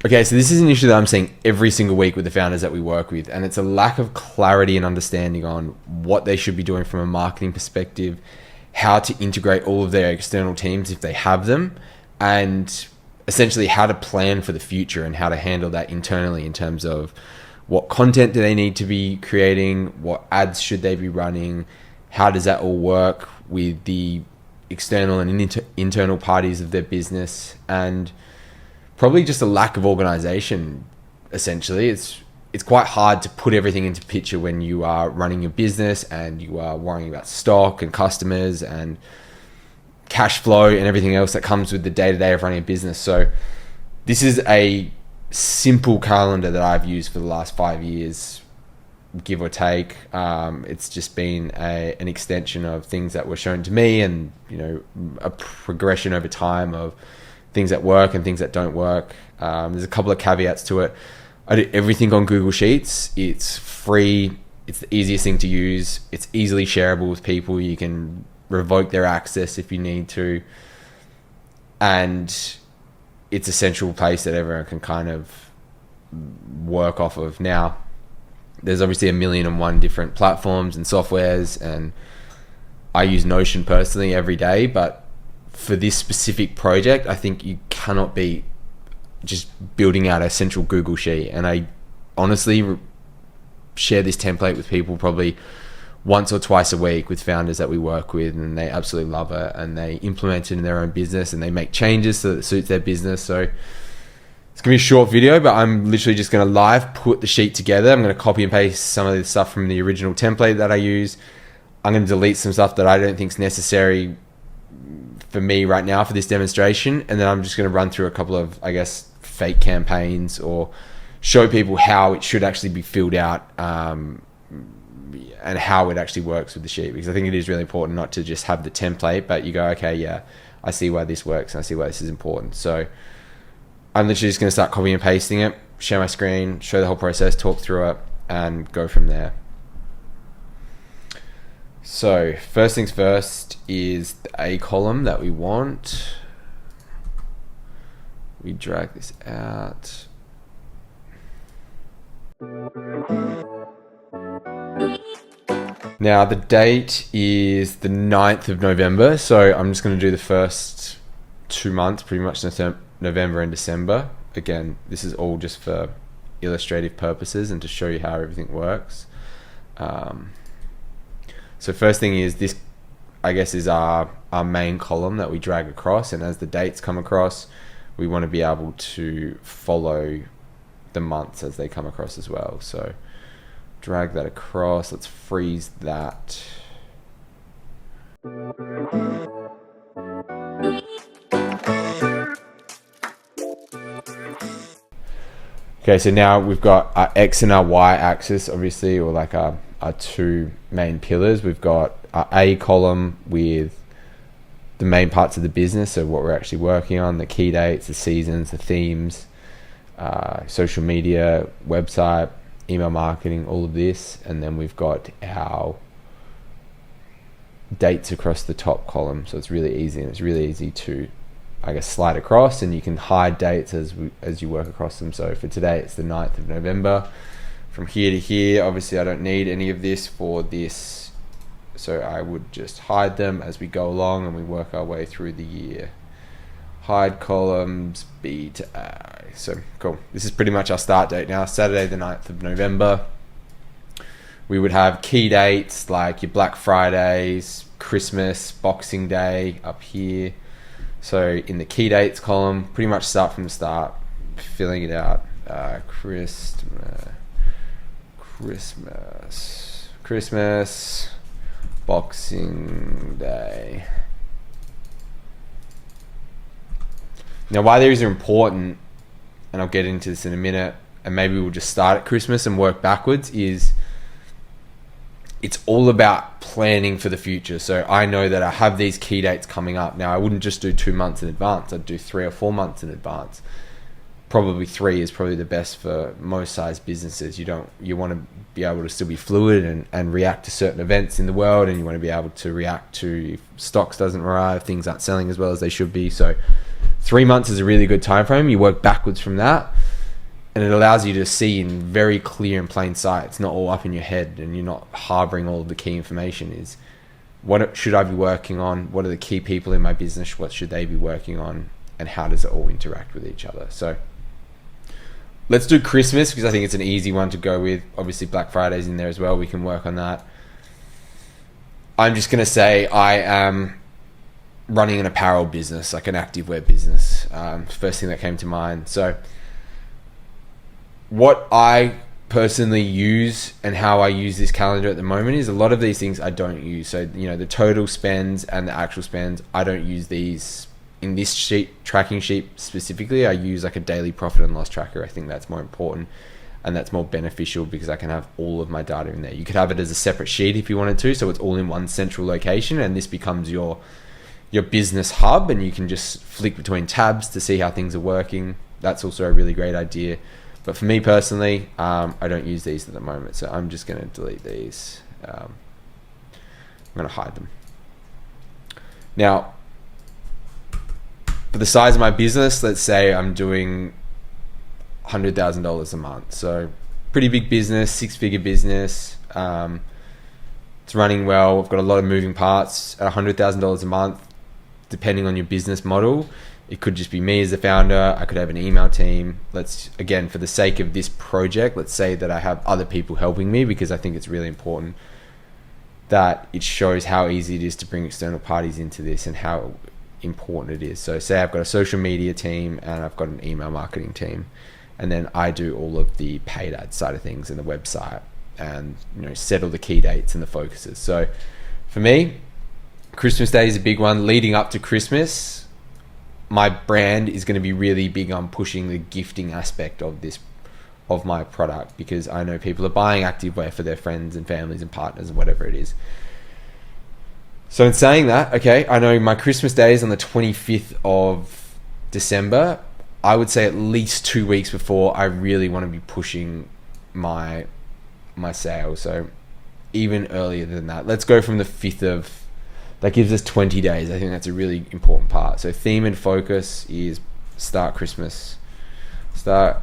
Okay, so this is an issue that I'm seeing every single week with the founders that we work with, and it's a lack of clarity and understanding on what they should be doing from a marketing perspective, how to integrate all of their external teams if they have them, and essentially how to plan for the future and how to handle that internally in terms of what content do they need to be creating, what ads should they be running, how does that all work with the external and internal parties of their business, and probably just a lack of organization. Essentially, it's quite hard to put everything into picture when you are running your business and you are worrying about stock and customers and cash flow and everything else that comes with the day-to-day of running a business. So this is a simple calendar that I've used for the last 5 years, give or take. It's just been an extension of things that were shown to me, and a progression over time of things that work and things that don't work. There's a couple of caveats to it. I do everything on Google Sheets. It's free. It's the easiest thing to use. It's easily shareable with people. You can revoke their access if you need to. And it's a central place that everyone can kind of work off of. Now, there's obviously 1,000,001 different platforms and softwares, and I use Notion personally every day, but for this specific project, I think you cannot be just building out a central Google sheet. And I honestly share this template with people probably once or twice a week with founders that we work with, and they absolutely love it, and they implement it in their own business, and they make changes so that it suits their business. So it's gonna be a short video, but I'm literally just gonna live put the sheet together. I'm gonna copy and paste some of the stuff from the original template that I use. I'm gonna delete some stuff that I don't think is necessary for me right now for this demonstration, and then I'm just going to run through a couple of, I guess, fake campaigns, or show people how it should actually be filled out, and how it actually works with the sheet, because I think it is really important not to just have the template, but you go, okay, yeah, I see why this works and I see why this is important. So I'm literally just going to start copying and pasting it, share my screen, show the whole process, talk through it, and go from there. So first things first is the A column that we want. We drag this out. Now the date is the 9th of November. So I'm just going to do the first 2 months, pretty much November and December. Again, this is all just for illustrative purposes and to show you how everything works. So first thing is this, I guess, is our main column that we drag across, and as the dates come across, we want to be able to follow the months as they come across as well. So drag that across. Let's freeze that. Okay, so now we've got our X and our Y axis, obviously, or like our two main pillars. We've got our A column with the main parts of the business, so what we're actually working on, the key dates, the seasons, the themes, social media, website, email marketing, all of this. And then we've got our dates across the top column. So it's really easy, and it's really easy to, I guess, slide across, and you can hide dates as you work across them. So for today, it's the 9th of November. From here to here, obviously I don't need any of this for this, so I would just hide them as we go along and we work our way through the year. Hide columns, B to A. So cool. This is pretty much our start date now, Saturday the 9th of November. We would have key dates like your Black Fridays, Christmas, Boxing Day up here. So in the key dates column, pretty much start from the start, filling it out. Christmas, Boxing Day. Now, why these are important, and I'll get into this in a minute, and maybe we'll just start at Christmas and work backwards, is it's all about planning for the future. So I know that I have these key dates coming up. Now, I wouldn't just do 2 months in advance. I'd do 3 or 4 months in advance. Probably 3 is probably the best for most size businesses. You want to be able to still be fluid and react to certain events in the world, and you want to be able to react to if stocks doesn't arrive, things aren't selling as well as they should be. So 3 months is a really good time frame. You work backwards from that, and it allows you to see in very clear and plain sight. It's not all up in your head, and you're not harboring all of the key information. Is what should I be working on? What are the key people in my business? What should they be working on? And how does it all interact with each other? So let's do Christmas, because I think it's an easy one to go with. Obviously Black Friday's in there as well. We can work on that. I'm just going to say I am running an apparel business, like an activewear business. First thing that came to mind. So what I personally use and how I use this calendar at the moment is a lot of these things I don't use. So, the total spends and the actual spends, I don't use these in this tracking sheet specifically. I use like a daily profit and loss tracker. I think that's more important and that's more beneficial because I can have all of my data in there. You could have it as a separate sheet if you wanted to, so it's all in one central location, and this becomes your business hub, and you can just flick between tabs to see how things are working. That's also a really great idea. But for me personally, I don't use these at the moment, so I'm just going to delete these. I'm going to hide them. Now, for the size of my business, let's say I'm doing $100,000 a month. So pretty big business, 6-figure business. It's running well. I've got a lot of moving parts. At $100,000 a month, depending on your business model, it could just be me as the founder. I could have an email team. Again, for the sake of this project, let's say that I have other people helping me, because I think it's really important that it shows how easy it is to bring external parties into this and how important it is. So say I've got a social media team and I've got an email marketing team, and then I do all of the paid ad side of things and the website, and set all the key dates and the focuses. So for me, Christmas Day is a big one. Leading up to Christmas, my brand is going to be really big on pushing the gifting aspect of my product, because I know people are buying activewear for their friends and families and partners and whatever it is. So in saying that, okay, I know my Christmas Day is on the 25th of December. I would say at least 2 weeks before, I really want to be pushing my sales. So even earlier than that, let's go from the 5th of, that gives us 20 days. I think that's a really important part. So theme and focus is start Christmas. Start.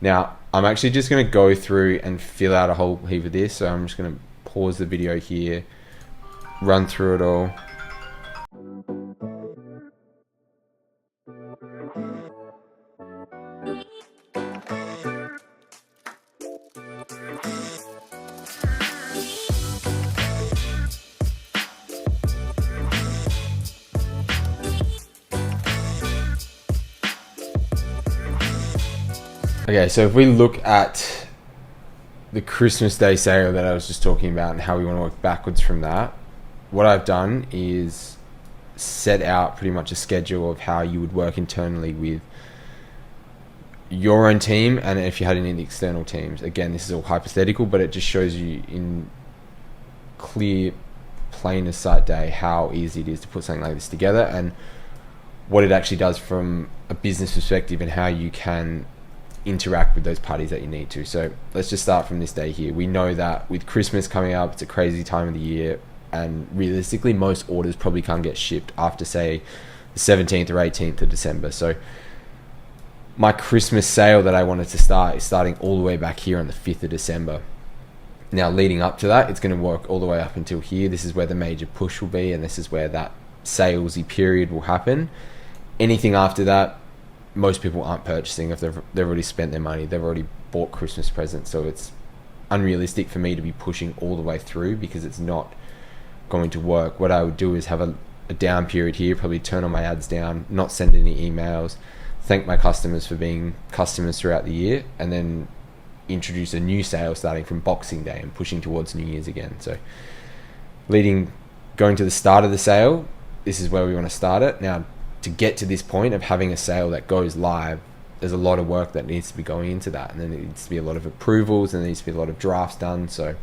Now, I'm actually just going to go through and fill out a whole heap of this. So I'm just going to pause the video here, run through it all. Okay, so if we look at the Christmas Day sale that I was just talking about and how we want to work backwards from that, what I've done is set out pretty much a schedule of how you would work internally with your own team, and if you had any external teams. Again, this is all hypothetical, but it just shows you in clear, plain as sight day how easy it is to put something like this together, and what it actually does from a business perspective, and how you can interact with those parties that you need to. So let's just start from this day here. We know that with Christmas coming up, it's a crazy time of the year, and realistically most orders probably can't get shipped after, say, the 17th or 18th of December. So my Christmas sale that I wanted to start is starting all the way back here on the 5th of December. Now, leading up to that, it's going to work all the way up until here. This is where the major push will be, and this is where that salesy period will happen. Anything after that, most people aren't purchasing if they've already spent their money. They've already bought Christmas presents. So it's unrealistic for me to be pushing all the way through, because it's not going to work. What I would do is have a down period here, probably turn all my ads down, not send any emails, thank my customers for being customers throughout the year, and then introduce a new sale starting from Boxing Day and pushing towards New Year's again. So going to the start of the sale, this is where we want to start it. Now, to get to this point of having a sale that goes live, there's a lot of work that needs to be going into that, and then there needs to be a lot of approvals, and there needs to be a lot of drafts done. So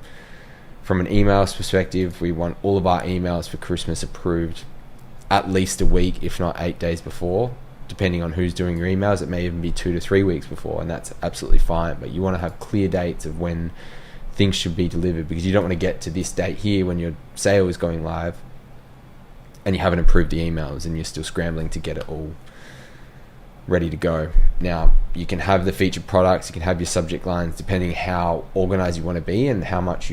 from an emails perspective, we want all of our emails for Christmas approved at least a week, if not 8 days before. depending on who's doing your emails, it may even be 2 to 3 weeks before, and that's absolutely fine. But you want to have clear dates of when things should be delivered, because you don't want to get to this date here when your sale is going live and you haven't approved the emails and you're still scrambling to get it all ready to go. Now, you can have the featured products, you can have your subject lines, depending how organized you want to be and how much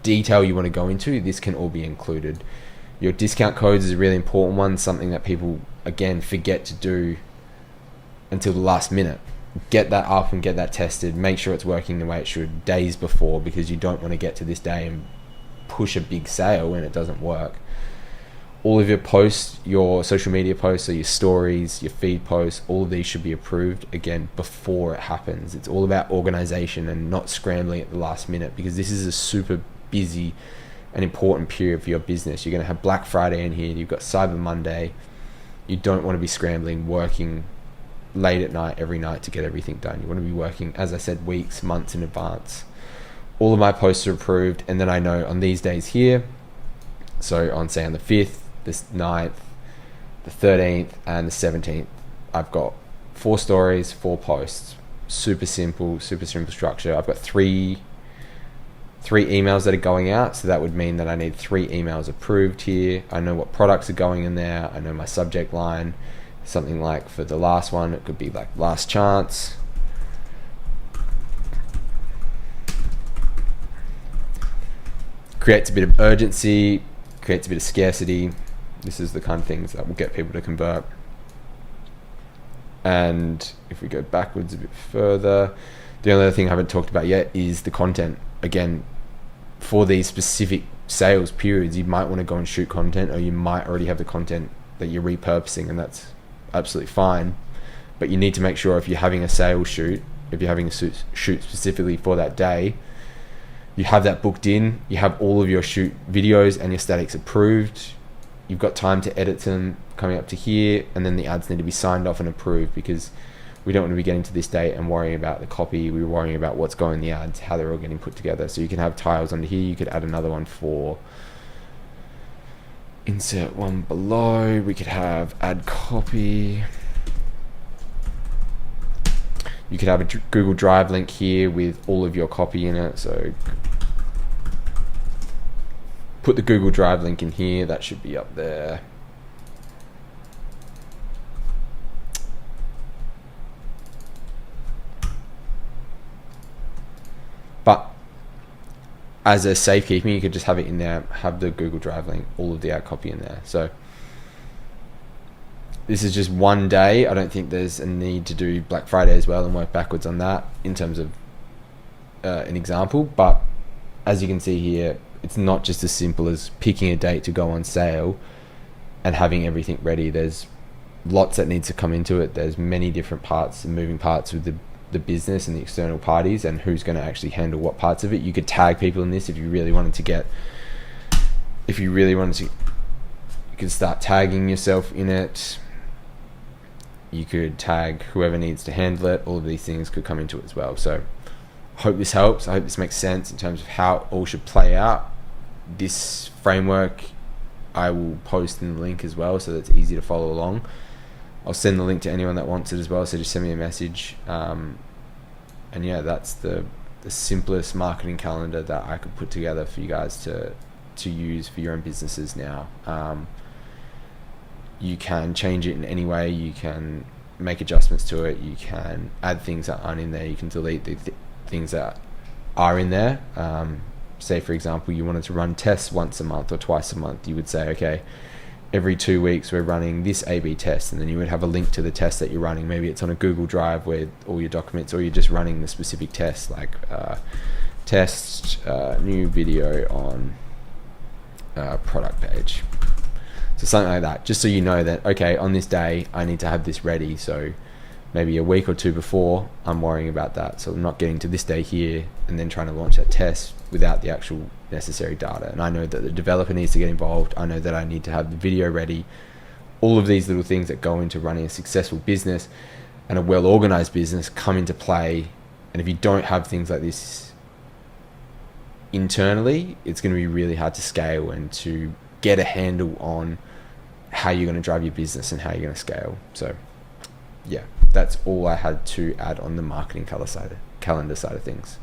detail you want to go into. This can all be included. Your discount codes is a really important one, something that people, again, forget to do until the last minute. Get that up and get that tested. Make sure it's working the way it should days before, because you don't want to get to this day and push a big sale when it doesn't work. All of your posts, your social media posts, or your stories, your feed posts, all of these should be approved, again, before it happens. It's all about organization and not scrambling at the last minute, because this is a super busy and important period for your business. You're going to have Black Friday in here, you've got Cyber Monday. You don't want to be scrambling, working late at night every night to get everything done. You want to be working, as I said, weeks, months in advance. All of my posts are approved, and then I know on these days here, so on, say, on the 5th, the 9th, the 13th, and the 17th, I've got 4 stories, 4 posts. Super simple structure. I've got three emails that are going out, so that would mean that I need 3 emails approved here. I know what products are going in there. I know my subject line. Something like, for the last one, it could be like last chance. Creates a bit of urgency, creates a bit of scarcity. This is the kind of things that will get people to convert. And if we go backwards a bit further, the only other thing I haven't talked about yet is the content. Again, for these specific sales periods, you might want to go and shoot content, or you might already have the content that you're repurposing, and that's absolutely fine. But you need to make sure, if you're having a sales shoot, if you're having a shoot specifically for that day, you have that booked in, you have all of your shoot videos and your statics approved, you've got time to edit them coming up to here, and then the ads need to be signed off and approved, because we don't want to be getting to this date and worrying about the copy. We're worrying about what's going in the ads, how they're all getting put together. So you can have tiles under here. You could add another one for insert one below. We could have add copy. You could have a Google Drive link here with all of your copy in it. So put the Google Drive link in here. That should be up there. But as a safekeeping, you could just have it in there, have the Google Drive link, all of the ad copy in there. So this is just one day. I don't think there's a need to do Black Friday as well and work backwards on that in terms of an example. But as you can see here, it's not just as simple as picking a date to go on sale and having everything ready. There's lots that needs to come into it. There's many different parts and moving parts with the business and the external parties, and who's going to actually handle what parts of it. You could tag people in this if you really wanted to you could start tagging yourself in it. You could tag whoever needs to handle it. All of these things could come into it as well. So I hope this helps. I hope this makes sense in terms of how it all should play out. This framework I will post in the link as well, so that's easy to follow along. I'll send the link to anyone that wants it as well, so just send me a message. And yeah, that's the simplest marketing calendar that I could put together for you guys to use for your own businesses now. You can change it in any way. You can make adjustments to it. You can add things that aren't in there. You can delete the things that are in there. Say, for example, you wanted to run tests once a month or twice a month. You would say, okay, every 2 weeks we're running this A/B test, and then you would have a link to the test that you're running. Maybe it's on a Google Drive where all your documents, or you're just running the specific test, like test new video on product page. So something like that, just so you know that, okay, on this day I need to have this ready. So maybe a week or 2 before, I'm worrying about that, so I'm not getting to this day here and then trying to launch that test without the actual necessary data. And I know that the developer needs to get involved. I know that I need to have the video ready. All of these little things that go into running a successful business and a well-organized business come into play. And if you don't have things like this internally, it's going to be really hard to scale and to get a handle on how you're going to drive your business and how you're going to scale. So yeah, that's all I had to add on the marketing calendar side of things.